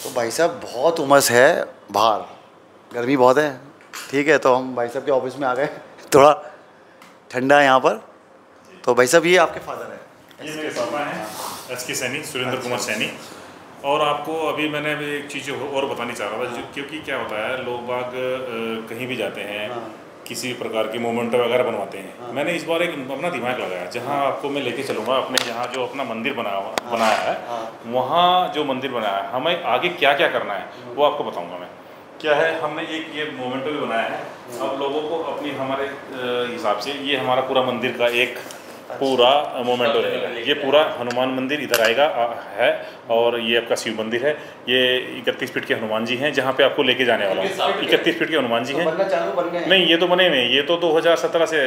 तो भाई साहब बहुत उमस है बाहर, गर्मी बहुत है। ठीक है, तो हम भाई साहब के ऑफिस में आ गए। थोड़ा ठंडा है यहाँ पर। तो भाई साहब ये आपके फादर हैं? ये मेरे पापा हैं, एस के सैनी, सुरेंद्र कुमार सैनी। और आपको अभी मैंने भी एक चीज़ और बतानी चाह रहा था, क्योंकि क्या होता है, लोग बाग कहीं भी जाते हैं, किसी प्रकार की मोमेंट वगैरह बनवाते हैं। मैंने इस बार एक अपना दिमाग लगाया, जहाँ आपको मैं लेके चलूँगा अपने यहाँ जो अपना मंदिर बनाया है, वहाँ जो मंदिर बनाया है, हमें आगे क्या क्या करना है वो आपको बताऊँगा मैं। क्या है, हमने एक ये मोमेंटो भी बनाया है। अब लोगों को अपनी हमारे हिसाब से ये हमारा पूरा मंदिर का एक पूरा मोमेंटो रहेगा। ये पूरा हनुमान मंदिर इधर आएगा है, और ये आपका शिव मंदिर है। ये 31 फीट के हनुमान जी हैं, जहाँ पे आपको लेके जाने वाला हूँ। 31 फीट के हनुमान जी हैं। नहीं, ये तो बने हुए हैं, ये तो 2017 से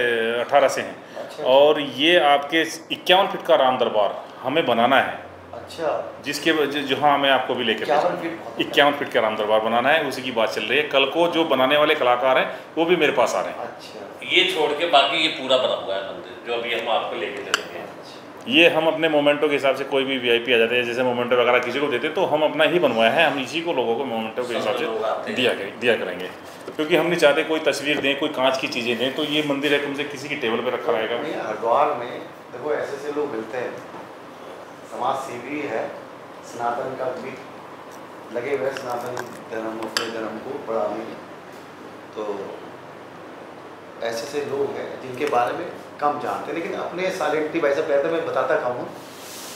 18 से हैं। और ये आपके 51 फीट का राम दरबार हमें बनाना है। अच्छा, जिसके जहाँ मैं आपको भी लेके 51 फीट का राम दरबार बनाना है, उसी की बात चल रही है। कल को जो बनाने वाले कलाकार हैं वो भी मेरे पास आ रहे हैं। अच्छा, ये छोड़ के बाकी ये पूरा बना हुआ है मंदिर, जो अभी हम आपको लेके चलेंगे। ये हम अपने मोमेंटो के हिसाब से, कोई भी वीआईपी आ जाते हैं, जैसे मोमेंटो वगैरह किसी को देते तो हम अपना ही बनवाया है, हम इसी को लोगों को मोमेंटो के हिसाब से दिया करेंगे। क्योंकि हम नहीं चाहते कोई तस्वीर दें, कोई कांच की चीज़ें दें। तो ये मंदिर है, तुमसे किसी की टेबल पर रखा रहेगा। हरिद्वार में देखो ऐसे लोग मिलते हैं, समाज सेवी है, सनातन का भी लगे हुए, सनातन धर्म अपने धर्म को बढ़ाने। तो ऐसे लोग हैं जिनके बारे में कम जानते हैं, लेकिन अपने साइलेंटली भाई साहब कहते हैं, मैं बताता कम हूँ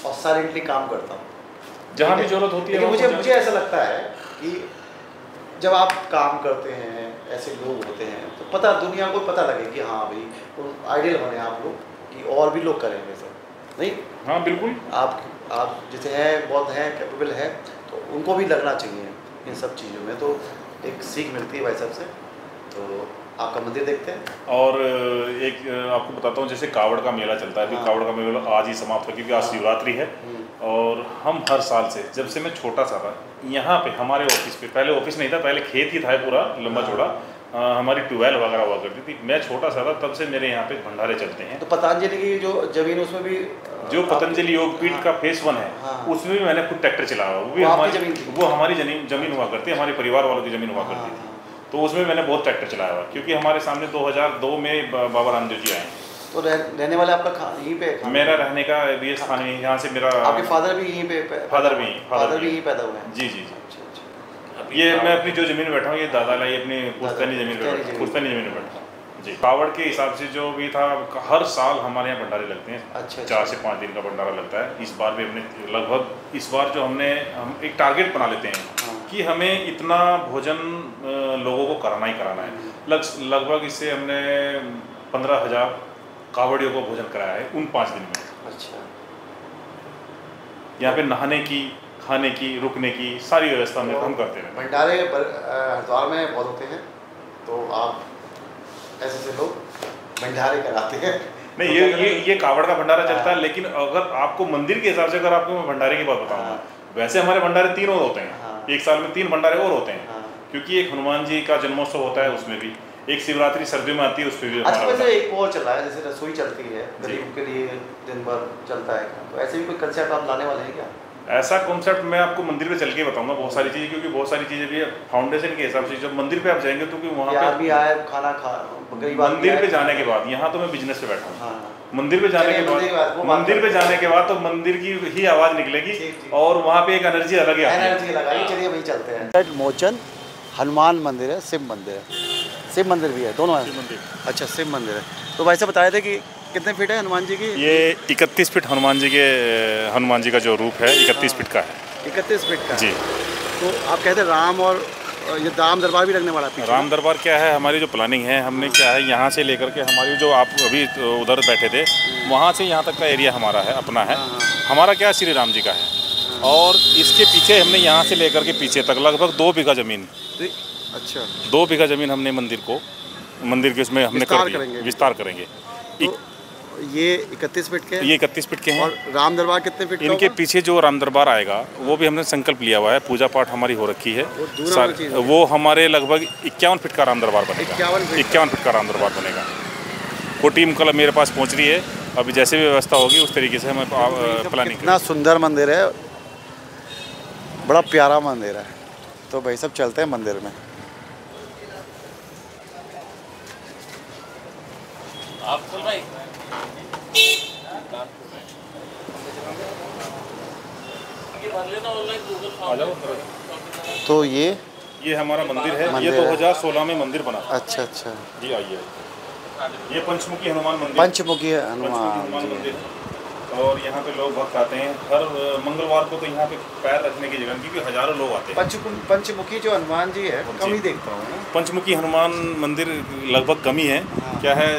और साइलेंटली काम करता हूँ जहाँ भी जरूरत होती है। मुझे ऐसा लगता है कि जब आप काम करते हैं, ऐसे लोग होते हैं, तो पता दुनिया को पता लगे कि हाँ भाई तो आइडियल बने आप लोग, कि और भी लोग करेंगे सब। नहीं, हाँ बिल्कुल, आप जैसे हैं, बहुत हैं, कैपेबल हैं, तो उनको भी लगना चाहिए इन सब चीज़ों में। तो एक सीख मिलती है भाई साहब से। तो आपका मंदिर देखते हैं। और एक आपको बताता हूँ, जैसे कावड़ का मेला चलता है। अभी कावड़ का मेला आज ही समाप्त हो, क्योंकि आज शिवरात्रि है। और हम हर साल से, जब से मैं छोटा सा था, यहाँ पे हमारे ऑफिस पे, पहले ऑफिस नहीं था, पहले खेत ही था पूरा लंबा चौड़ा। हमारी ट्यूबवेल वगैरह हुआ करती थी। मैं छोटा सा था तब से मेरे यहाँ पे भंडारे चलते हैं। तो पतंजलि की जो जमीन, उसमें भी जो पतंजलि योगपीठ का फेस 1 है, उसमें भी मैंने खुद ट्रैक्टर चलाया। वो भी हमारी जमीन हुआ करती है, हमारे परिवार वालों की ज़मीन हुआ करती थी। तो उसमें मैंने बहुत ट्रैक्टर चलाया हुआ, क्योंकि हमारे सामने 2002 में बाबा रामदेव जी आए। तो रहने वाले आपका यहीं पे? मेरा रहने का भी स्थान यहाँ से, मेरा आपके फादर भी यहीं पे? फादर भी यहीं पैदा हुए हैं? जी जी जी। ये मैं अपनी जो ज़मीन में बैठा हूँ, ये दादा लाई अपनी पुश्तैनी ज़मीन में बैठा हूँ जी। कावड़ के हिसाब से जो भी था, हर साल हमारे यहाँ भंडारे लगते हैं। अच्छा, 4 से 5 दिन का भंडारा लगता है। इस बार भी हमने लगभग, इस बार जो हम एक टारगेट बना लेते हैं कि हमें इतना भोजन लोगों को कराना ही कराना है। लगभग इससे हमने 15,000 कावड़ियों को भोजन कराया है उन 5 दिन में। अच्छा, यहाँ पे नहाने की, खाने की, रुकने की सारी व्यवस्था में हम करते हैं। भंडारे हरिद्वार में बहुत होते हैं, तो आप ऐसे लोग भंडारे कराते हैं? नहीं, ये कावड़ का भंडारा चलता है। लेकिन अगर आपको मंदिर के हिसाब से, अगर आपको मैं भंडारे की बात बताऊंगा, वैसे हमारे भंडारे 3 और होते हैं। एक साल में 3 भंडारे और होते हैं, क्योंकि एक हनुमान जी का जन्मोत्सव होता है, उसमें भी एक शिवरात्रि सर्दियों में आती है, उस पर भी अच्छा। एक और चल रहा है, जैसे रसोई चलती है गरीब के लिए, दिन भर चलता है, तो ऐसे भी कोई कंसेप्ट आप लाने वाले हैं क्या? ऐसा कॉन्सेप्ट मैं आपको मंदिर पे चल के बताऊंगा, बहुत सारी चीज़ें, क्योंकि बहुत सारी चीज़ें भी फाउंडेशन के हिसाब से जब मंदिर पे आप जाएंगे, तो वहाँ पे भी आए खाना खा, मंदिर पे जाने के बाद, यहाँ तो मैं बिजनेस पे बैठा हूँ, मंदिर पे जाने के बाद, मंदिर पे जाने के बाद तो मंदिर की ही आवाज़ निकलेगी, और वहाँ पे एक एनर्जी अलग है। चलिए वही चलते हैं। मोचन हनुमान मंदिर है, शिव मंदिर है, शिव मंदिर भी है, दोनों है। अच्छा, शिव मंदिर है। तो भाई साहब बताए थे कि कितने फीट है हनुमान जी की? ये 31 फीट हनुमान जी का जो रूप है 31 फीट का है। 31 फीट का जी। तो आप कहते हैं राम, और ये राम दरबार भी लगने वाला है? राम दरबार क्या है, हमारी जो प्लानिंग है, हमने क्या है, यहाँ से लेकर के, हमारी जो आप अभी उधर बैठे थे, वहाँ से यहाँ तक का एरिया हमारा है, अपना है। हमारा क्या श्री राम जी का है, और इसके पीछे हमने यहाँ से लेकर के पीछे तक लगभग 2 बीघा ज़मीन। अच्छा, 2 बीघा ज़मीन हमने मंदिर के उसमें हमने विस्तार करेंगे। ये 31 फीट के? ये 31 फीट के हैं। और राम दरबार कितने फीट? इनके पीछे जो राम दरबार आएगा, वो भी हमने संकल्प लिया हुआ है, पूजा पाठ हमारी हो रखी है। वो हमारे लगभग 51 फीट का राम दरबार बनेगा। 51 फीट का राम दरबार बनेगा। वो टीम कल मेरे पास पहुंच रही है, अभी जैसे भी व्यवस्था होगी उस तरीके से हमें प्लानिंग। इतना सुंदर मंदिर है, बड़ा प्यारा मंदिर है। तो भाई सब चलते हैं मंदिर में। आप खोल भाई भर लेना ऑनलाइन गूगल आ जाओ। तो ये हमारा मंदिर है। ये 2016 में मंदिर बना। अच्छा अच्छा जी आइए। ये पंचमुखी हनुमान मंदिर। पंचमुखी हनुमान मंदिर। और यहाँ पे लोग भक्त आते हैं हर मंगलवार को। तो यहाँ पे पैर रखने की जगह, क्योंकि हजारों लोग आते हैं। पंचमुखी जो हनुमान जी है कम ही देखता हूँ। पंचमुखी हनुमान मंदिर लगभग कम ही है। हाँ। क्या है,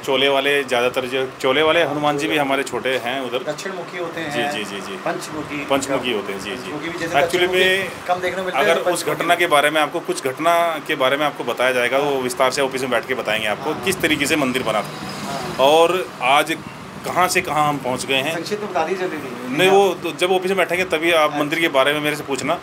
चोले वाले ज़्यादातर, जो चोले वाले हनुमान जी भी हमारे छोटे हैं उधर। दक्षिण मुखी होते हैं। जी जी जी जी। पंचमुखी होते हैं। जी जी। एक्चुअली में कम देखने को मिलते हैं। अगर उस घटना के बारे में आपको, कुछ घटना के बारे में आपको बताया जाएगा, वो विस्तार से ऑफिस में बैठ के बताएंगे आपको किस तरीके से मंदिर बना था और आज कहाँ से कहाँ हम पहुँच गए हैं। संक्षिप्त बता दीजिए। नहीं, वो जब ऑफिस में बैठेंगे तभी आप मंदिर के बारे में मेरे से पूछना,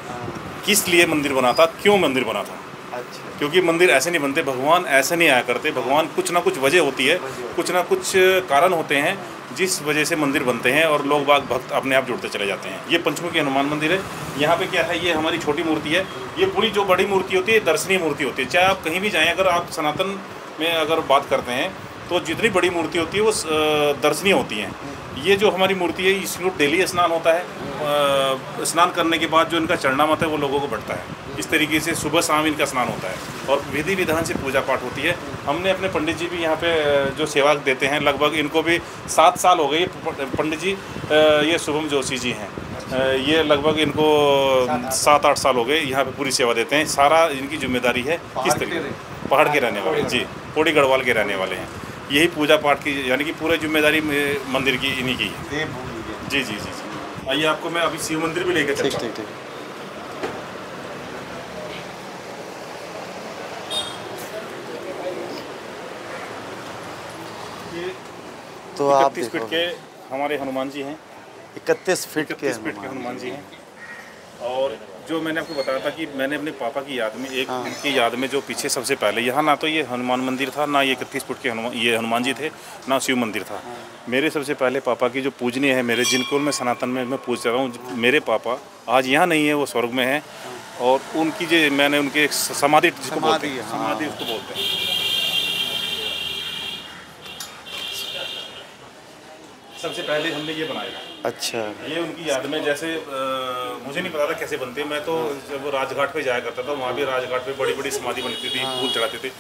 किस लिए मंदिर बना था, क्यों मंदिर बना था। अच्छा। क्योंकि मंदिर ऐसे नहीं बनते, भगवान ऐसे नहीं आया करते। भगवान कुछ ना कुछ वजह होती है, कुछ ना कुछ कारण होते हैं जिस वजह से मंदिर बनते हैं और लोग बाग भक्त अपने आप जुड़ते चले जाते हैं। ये पंचमुखी हनुमान मंदिर है। यहाँ पे क्या है, ये हमारी छोटी मूर्ति है। ये पूरी जो बड़ी मूर्ति होती है दर्शनीय मूर्ति होती है। चाहे आप कहीं भी जाएँ, अगर आप सनातन में अगर बात करते हैं तो जितनी बड़ी मूर्ति होती है वो दर्शनीय होती हैं। ये जो हमारी मूर्ति है, इसमें डेली स्नान होता है। स्नान करने के बाद जो इनका चरणामत है वो लोगों को बढ़ता है। इस तरीके से सुबह शाम इनका स्नान होता है और विधि विधान से पूजा पाठ होती है। हमने अपने पंडित जी भी यहाँ पे जो सेवा देते हैं, लगभग इनको भी 7 साल हो गए। पंडित जी ये शुभम जोशी जी हैं, ये लगभग इनको 7-8 साल हो गए यहाँ पे पूरी सेवा देते हैं। सारा इनकी जिम्मेदारी है। किस तरीके, पहाड़ के रहने वाले जी, पौड़ी गढ़वाल के रहने वाले हैं। यही पूजा पाठ की, यानी कि पूरी जिम्मेदारी मंदिर की इन्हीं की है। जी जी जी जी। आइए, आपको मैं अभी शिव मंदिर भी लेकर चलता हूँ। ठीक। तो आप 31 फीट के हमारे हनुमान जी हैं। 31 फीट के हनुमान जी हैं। और जो मैंने आपको बताया था कि मैंने अपने पापा की याद में, उनकी याद में, जो पीछे सबसे पहले यहाँ ना तो ये हनुमान मंदिर था, ना ये 31 फुट के हनुमान जी थे, ना शिव मंदिर था। मेरे सबसे पहले पापा की जो पूजनीय है, मेरे जिनको मैं सनातन में मैं पूज रहा हूँ, मेरे पापा आज यहाँ नहीं है, वो स्वर्ग में हैं। और उनकी जो मैंने उनके समाधि, जिसको बोलते हैं समाधि, उसको बोलते हैं। सबसे पहले हमने ये बनाया। अच्छा। ये उनकी याद में, जैसे मुझे नहीं पता था कैसे बनते। मैं तो जब राजघाट पे जाया करता था, वहाँ भी राजघाट पे बड़ी बड़ी समाधि बनती थी, फूल चढ़ाते थे।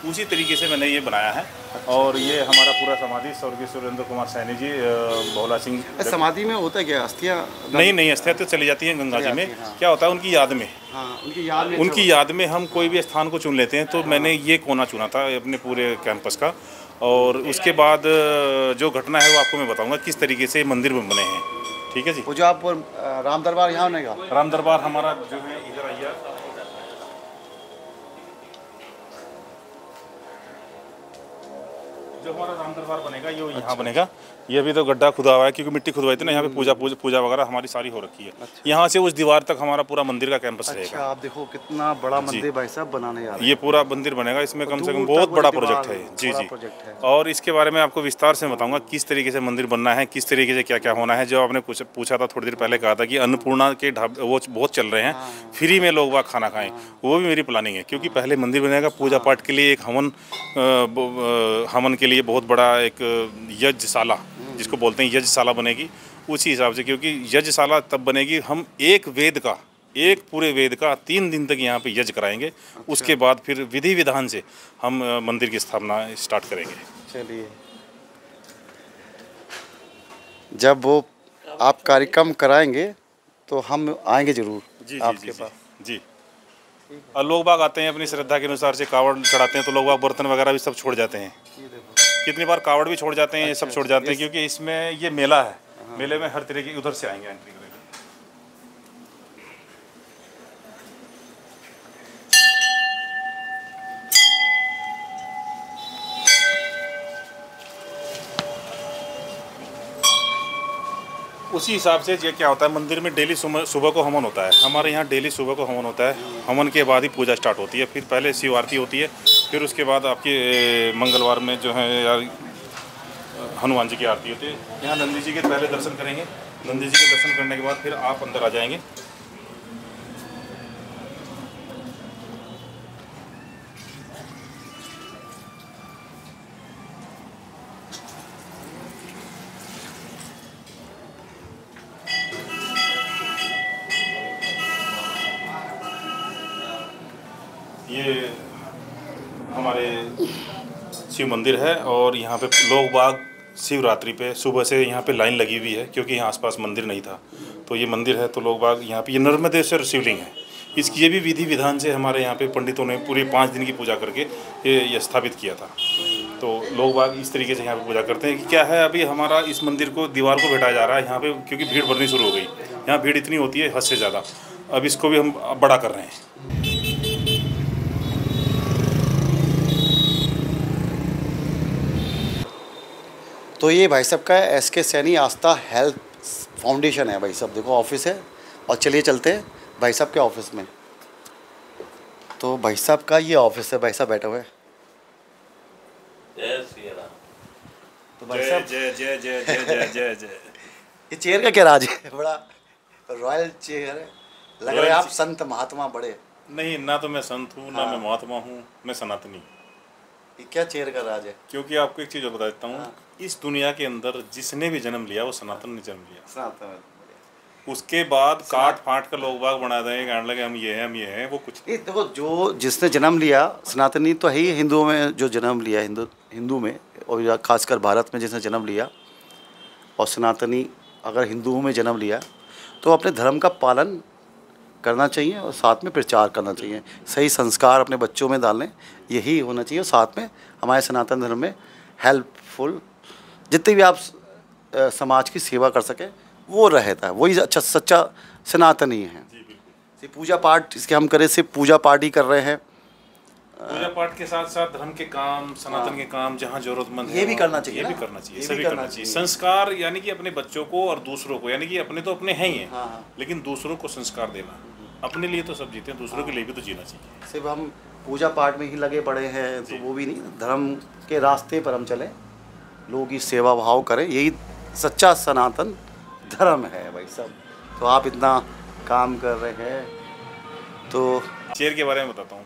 उसी तरीके से मैंने ये बनाया है। अच्छा। और ये हमारा पूरा समाधि स्वर्गीय सुरेंद्र कुमार सैनी जी, भोला सिंह। समाधि में होता है क्या, अस्थियाँ? नहीं, अस्थियाँ तो चली जाती हैं गंगा जी में। क्या होता है, उनकी याद में, उनकी याद में हम कोई भी स्थान को चुन लेते हैं। तो मैंने ये कोना चुना था अपने पूरे कैंपस का। और उसके बाद जो घटना है वो आपको मैं बताऊंगा किस तरीके से मंदिर में बने हैं। ठीक है जी। वो जो आप राम दरबार यहाँ होने का, राम दरबार हमारा जो है, इधर आइए। जो हमारा राम दरबार बनेगा ये यहाँ बनेगा। ये अभी तो गड्ढा खुदा हुआ है, क्योंकि मिट्टी खुदवाई थी ना। यहाँ पे पूजा वगैरह हमारी सारी हो रखी है। अच्छा। यहाँ से उस दीवार तक हमारा पूरा मंदिर का कैंपस रहेगा। आप देखो कितना बड़ा मंदिर भाई साहब बनाने जा रहे हैं। ये पूरा मंदिर बनेगा, इसमें कम से कम बहुत बड़ा प्रोजेक्ट है। जी जी। और इसके बारे में आपको विस्तार से बताऊंगा किस तरीके से मंदिर बनना है, किस तरीके से क्या क्या होना है। जो आपने पूछा था थोड़ी देर पहले, कहा था कि अन्नपूर्णा के ढाबे वो बहुत चल रहे हैं, फ्री में लोग वहाँ खाना खाएं, वो भी मेरी प्लानिंग है। क्योंकि पहले मंदिर बनेगा, पूजा पाठ के लिए एक हवन के लिए बहुत बड़ा एक यज्ञशाला, जिसको बोलते हैं यज्ञशाला, बनेगी उसी हिसाब से। क्योंकि यज्ञशाला तब बनेगी, हम एक पूरे वेद का 3 दिन तक यहाँ पे यज्ञ कराएंगे। अच्छा। उसके बाद फिर विधि विधान से हम मंदिर की स्थापना स्टार्ट करेंगे। चलिए, जब वो आप कार्यक्रम कराएंगे तो हम आएंगे जरूर आपके पास। जी। और लोग बाग आते हैं अपनी श्रद्धा के अनुसार से, कावड़ चढ़ाते हैं, तो लोग बाग बर्तन वगैरह भी सब छोड़ जाते हैं। कितनी बार कावड़ भी छोड़ जाते हैं। अच्छा, सब छोड़ जाते हैं, क्योंकि इसमें ये मेला है। मेले में हर तरह की, उधर से आएंगे एंट्री करेंगे। उसी हिसाब से ये क्या होता है, मंदिर में डेली सुबह को हवन होता है। हमारे यहाँ डेली सुबह को हवन होता है। हवन के बाद ही पूजा स्टार्ट होती है। फिर पहले शिव आरती होती है, फिर उसके बाद आपकी मंगलवार में जो है यार हनुमान जी की आरती होती है। यहाँ नंदी जी के पहले दर्शन करेंगे। नंदी जी के दर्शन करने के बाद फिर आप अंदर आ जाएंगे। ये हमारे शिव मंदिर है और यहाँ पे लोग बाग शिवरात्रि पे सुबह से यहाँ पे लाइन लगी हुई है, क्योंकि यहाँ आसपास मंदिर नहीं था। तो ये मंदिर है तो लोग बाग यहाँ पे, ये नर्मदेश्वर शिवलिंग है, इसकी ये भी विधि विधान से हमारे यहाँ पे पंडितों ने पूरी 5 दिन की पूजा करके ये स्थापित किया था। तो लोग बाग इस तरीके से यहाँ पे पूजा करते हैं कि क्या है, अभी हमारा इस मंदिर को दीवार को बैठाया जा रहा है यहाँ पे, क्योंकि भीड़ बढ़नी शुरू हो गई। यहाँ भीड़ इतनी होती है हद से ज़्यादा, अब इसको भी हम बड़ा कर रहे हैं। तो ये भाई साहब का एसके सैनी आस्था हेल्थ फाउंडेशन है भाई साहब, देखो ऑफिस है। और चलिए चलते हैं भाई साहब के ऑफिस में। तो भाई साहब का ये ऑफिस है, भाई साहब बैठे हुए हैं। तो भाई साहब जय जय जय जय जय जय जय। ये चेयर का क्या राज है? बड़ा रॉयल चेयर है, लग रहा है आप संत महात्मा बड़े। नहीं, ना तो मैं संत हूँ ना मैं महात्मा हूँ, मैं सनातनी। ये क्या चेयर का राज है? क्योंकि आपको एक चीज़ और बता देता हूँ, इस दुनिया के अंदर जिसने भी जन्म लिया वो सनातन ने जन्म लिया। सनातन। उसके बाद काट फाट कर लोग बाग बना देंगे, कहने लगे हम ये हैं हम ये हैं, वो कुछ नहीं। देखो जो जिसने जन्म लिया सनातनी तो है ही, हिंदुओं में जो जन्म लिया हिंदू में, और खासकर भारत में जिसने जन्म लिया, और सनातनी अगर हिंदुओं में जन्म लिया तो अपने धर्म का पालन करना चाहिए और साथ में प्रचार करना चाहिए, सही संस्कार अपने बच्चों में डालने, यही होना चाहिए। और साथ में हमारे सनातन धर्म में हेल्पफुल जितने भी आप समाज की सेवा कर सके वो रहता है, वही अच्छा सच्चा सनातनी है। सिर्फ पूजा पाठ इसके हम करें, सिर्फ पूजा पाठ ही कर रहे हैं, पूजा पाठ के साथ साथ धर्म के काम, सनातन के काम जहाँ जरूरतमंद है ये भी करना चाहिए, ये भी करना चाहिए, सभी करना चाहिए। संस्कार यानी कि अपने बच्चों को और दूसरों को, यानी कि अपने तो अपने हैं ही हैं, लेकिन दूसरों को संस्कार देना। अपने लिए तो सब जीते हैं, दूसरों के लिए भी तो जीना चाहिए। सिर्फ हम पूजा पाठ में ही लगे पड़े हैं तो वो भी नहीं, धर्म के रास्ते पर हम चलें, लोगों की सेवा भाव करें, यही सच्चा सनातन धर्म है भाई साहब। तो आप इतना काम कर रहे हैं। तो चेयर के बारे में बताता हूँ,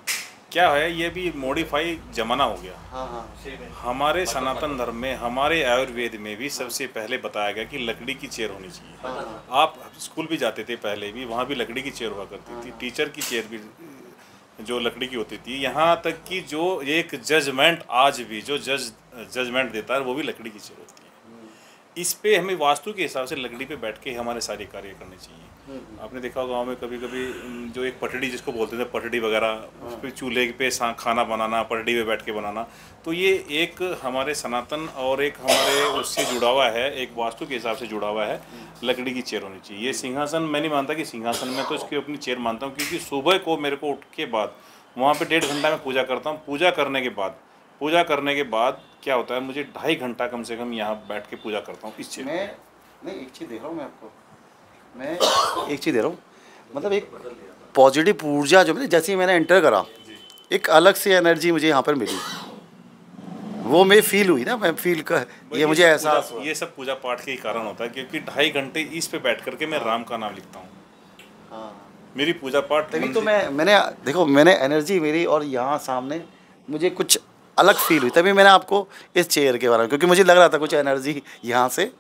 क्या है, ये भी मॉडिफाई जमाना हो गया। हमारे सनातन धर्म में, हमारे आयुर्वेद में भी सबसे पहले बताया गया कि लकड़ी की चेयर होनी चाहिए। आप स्कूल भी जाते थे पहले भी, वहाँ भी लकड़ी की चेयर हुआ करती थी, टीचर की चेयर भी जो लकड़ी की होती थी। यहाँ तक कि जो एक जजमेंट आज भी जो जजमेंट देता है वो भी लकड़ी की चेयर होती है। इस पे हमें वास्तु के हिसाब से लकड़ी पे बैठ के हमारे सारे कार्य करने चाहिए। आपने देखा होगा गाँव में कभी कभी जो एक पटड़ी जिसको बोलते थे, पटड़ी वगैरह, उस पर चूल्हे पे खाना बनाना, पटड़ी पे बैठ के बनाना, तो ये एक हमारे सनातन और एक हमारे उससे जुड़ा हुआ है, एक वास्तु के हिसाब से जुड़ा हुआ है। लकड़ी की चेयर होनी चाहिए। ये सिंहासन मैं नहीं मानता कि सिंहासन में तो इसकी अपनी चेयर मानता हूँ, क्योंकि सुबह को मेरे को उठ के बाद वहाँ पे 1.5 घंटा मैं पूजा करता हूँ। पूजा करने के बाद क्या होता है, मुझे 2.5 घंटा कम से कम यहाँ बैठ के पूजा करता हूँ इस चेयर में। नहीं, एक चीज़ दे रहा हूँ मैं आपको, मैं एक चीज़ दे रहा हूँ, मतलब एक पॉजिटिव ऊर्जा जो जैसे ही मैंने एंटर करा, एक अलग सी एनर्जी मुझे यहाँ पर मिली, वो मैं फील हुई ना, मैं फील कर, ये मुझे एहसास हुआ। ये सब पूजा पाठ के ही कारण होता है, क्योंकि 2.5 घंटे इस पे बैठ करके मैं राम का नाम लिखता हूँ। मेरी पूजा पाठ तभी तो मैंने एनर्जी मेरी, और यहाँ सामने मुझे कुछ अलग फील हुई, तभी मैंने आपको इस चेयर के बारे में, क्योंकि मुझे लग रहा था कुछ एनर्जी यहाँ से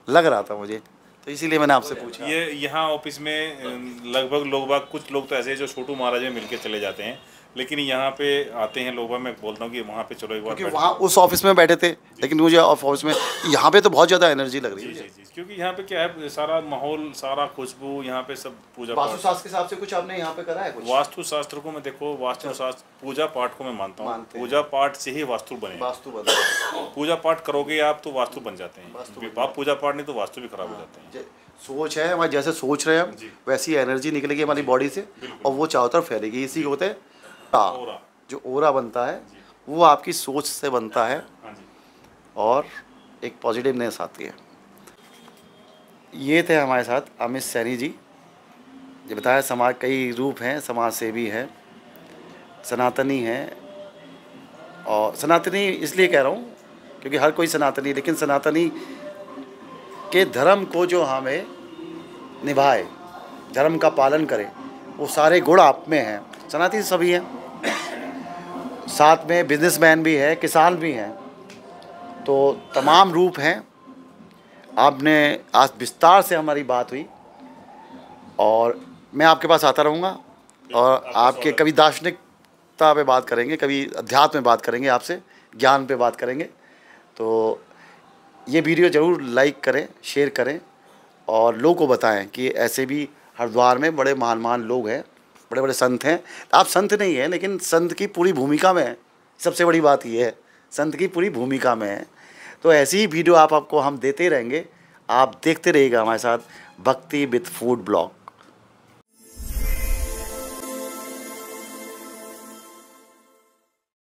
लग रहा था मुझे, तो इसीलिए मैंने आपसे पूछा। ये यहाँ ऑफिस में लगभग लोग बाग, कुछ लोग तो ऐसे हैं जो छोटू महाराज में मिलके चले जाते हैं, लेकिन यहाँ पे आते हैं लोग, मैं बोलता हूँ कि वहाँ पे चलो एक बार, क्योंकि वहाँ उस ऑफिस में बैठे थे, लेकिन मुझे ऑफिस में यहाँ पे तो बहुत ज़्यादा एनर्जी लग रही है। जी, क्योंकि यहाँ पे क्या है, सारा माहौल, सारा खुशबू, यहाँ पे सब पूजा वास्तु शास्त्र के हिसाब से कुछ आपने यहाँ पे करा है? कुछ वास्तु शास्त्र को मैं देखो, वास्तु शास्त्र पूजा पाठ को मैं मानता हूँ। पूजा पाठ से ही वास्तु बने, वास्तु बने। पूजा पाठ करोगे आप तो वास्तु बन जाते हैं, आप पूजा पाठ नहीं तो वास्तु भी खराब हो जाते हैं। सोच है हमारी, जैसे सोच रहे हैं हम, वैसी एनर्जी निकलेगी हमारी बॉडी से और वो चारों तरफ फैलेगी। इसी को होते हैं जो ओरा बनता है, वो आपकी सोच से बनता है और एक पॉजिटिवनेस आती है। ये थे हमारे साथ अमित सैनी जी, जो बताया समाज कई रूप हैं, समाज सेवी हैं, सनातनी हैं। और सनातनी इसलिए कह रहा हूँ क्योंकि हर कोई सनातनी, लेकिन सनातनी के धर्म को जो हमें निभाए, धर्म का पालन करे, वो सारे गुण आप में हैं। सनातनी सभी हैं, साथ में बिजनेसमैन भी है, किसान भी हैं, तो तमाम रूप हैं। आपने आज विस्तार से हमारी बात हुई और मैं आपके पास आता रहूँगा और आपके कभी दार्शनिक आस्था पे बात करेंगे, कभी अध्यात्म में बात करेंगे, आपसे ज्ञान पे बात करेंगे। तो ये वीडियो ज़रूर लाइक करें, शेयर करें और लोगों को बताएं कि ऐसे भी हरिद्वार में बड़े महान लोग हैं, बड़े बड़े संत हैं। आप संत नहीं हैं, लेकिन संत की पूरी भूमिका में है। सबसे बड़ी बात ये है, संत की पूरी भूमिका में है। तो ऐसी ही वीडियो आपको हम देते रहेंगे। आप देखते रहिएगा हमारे साथ भक्ति विद फूड ब्लॉग।